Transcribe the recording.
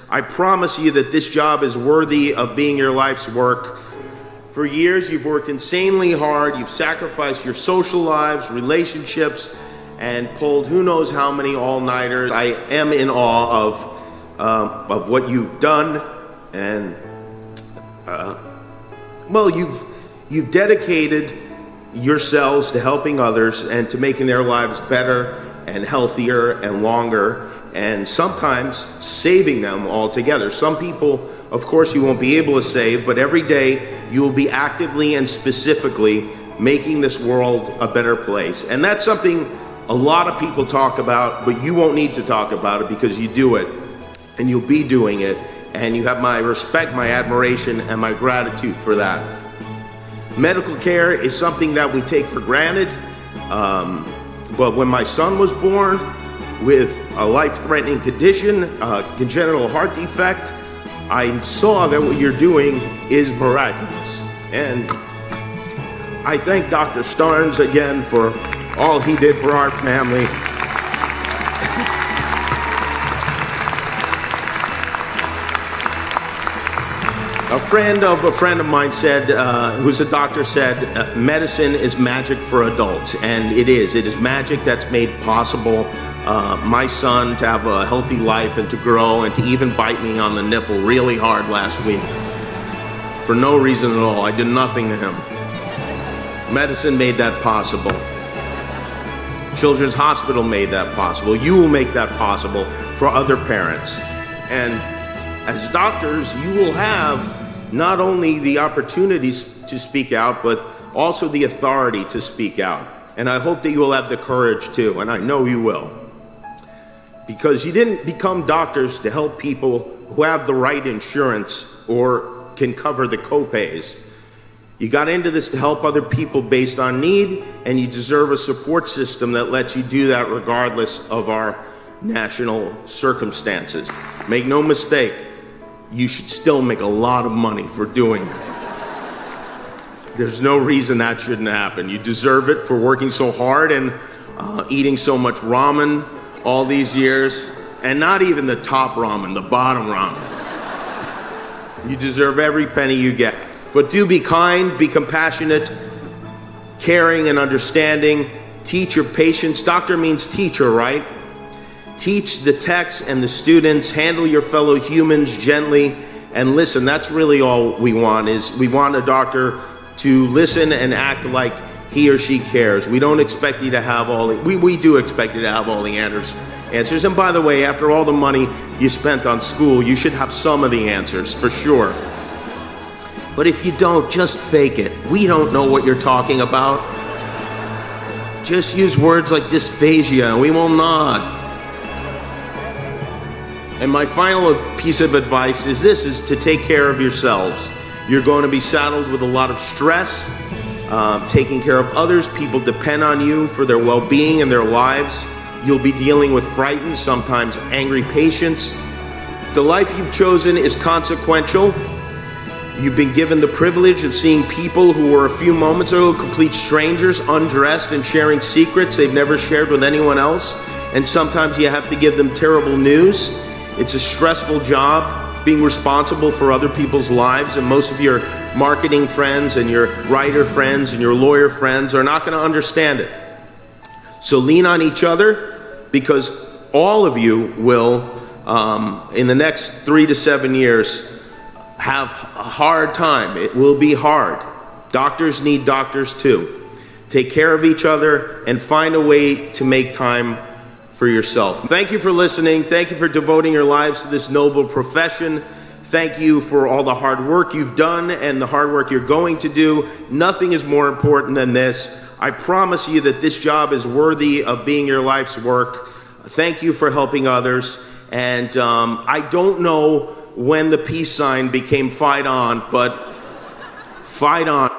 I promise you that this job is worthy of being your life's work. For years, you've worked insanely hard. You've sacrificed your social lives, relationships, and pulled who knows how many all-nighters. I am in awe of what you've done, and well, you've dedicated yourselves to helping others and to making their lives better and healthier and longer, and sometimes saving them altogether. Some people, of course, you won't be able to save, but every day you will be actively and specifically making this world a better place. And that's something a lot of people talk about, but you won't need to talk about it because you do it, and you'll be doing it, and you have my respect, my admiration, and my gratitude for that. Medical care is something that we take for granted, but when my son was born with a life-threatening condition, congenital heart defect, I saw that what you're doing is miraculous. And I thank Dr. Starnes again for all he did for our family. A friend of mine said, who's a doctor, said, medicine is magic for adults, and it is. It is magic that's made possible my son to have a healthy life and to grow and to even bite me on the nipple really hard last week for no reason at all. I did nothing to him. Medicine made that possible. Children's Hospital made that possible. You will make that possible for other parents. And as doctors, you will have not only the opportunities to speak out, but also the authority to speak out. And I hope that you will have the courage to, and I know you will. Because you didn't become doctors to help people who have the right insurance or can cover the copays. You got into this to help other people based on need, and you deserve a support system that lets you do that regardless of our national circumstances. Make no mistake, you should still make a lot of money for doing it. There's no reason that shouldn't happen. You deserve it for working so hard and eating so much ramen all these years, and not even the top ramen, the bottom ramen. You deserve every penny you get. But do be kind, be compassionate, caring and understanding. Teach your patients. Doctor means teacher, right? Teach the techs and the students. Handle your fellow humans gently. And listen, that's really all we want, is we want a doctor to listen and act like he or she cares. We don't expect you to have all the, we do expect you to have all the answers. And by the way, after all the money you spent on school, you should have some of the answers, for sure. But if you don't, just fake it. We don't know what you're talking about. Just use words like dysphagia and we will nod. And my final piece of advice is this, is to take care of yourselves. You're going to be saddled with a lot of stress, taking care of others. People depend on you for their well-being and their lives. You'll be dealing with frightened, sometimes angry patients. The life you've chosen is consequential. You've been given the privilege of seeing people who were a few moments ago complete strangers, undressed and sharing secrets they've never shared with anyone else. And sometimes you have to give them terrible news. It's a stressful job, being responsible for other people's lives, and most of your marketing friends and your writer friends and your lawyer friends are not going to understand it. So lean on each other, because all of you will, in the next 3 to 7 years, have a hard time. It will be hard. Doctors need doctors too. Take care of each other and find a way to make time for yourself. Thank you for listening. Thank you for devoting your lives to this noble profession. Thank you for all the hard work you've done and the hard work you're going to do. Nothing is more important than this. I promise you that this job is worthy of being your life's work. Thank you for helping others. And I don't know when the peace sign became fight on, but fight on.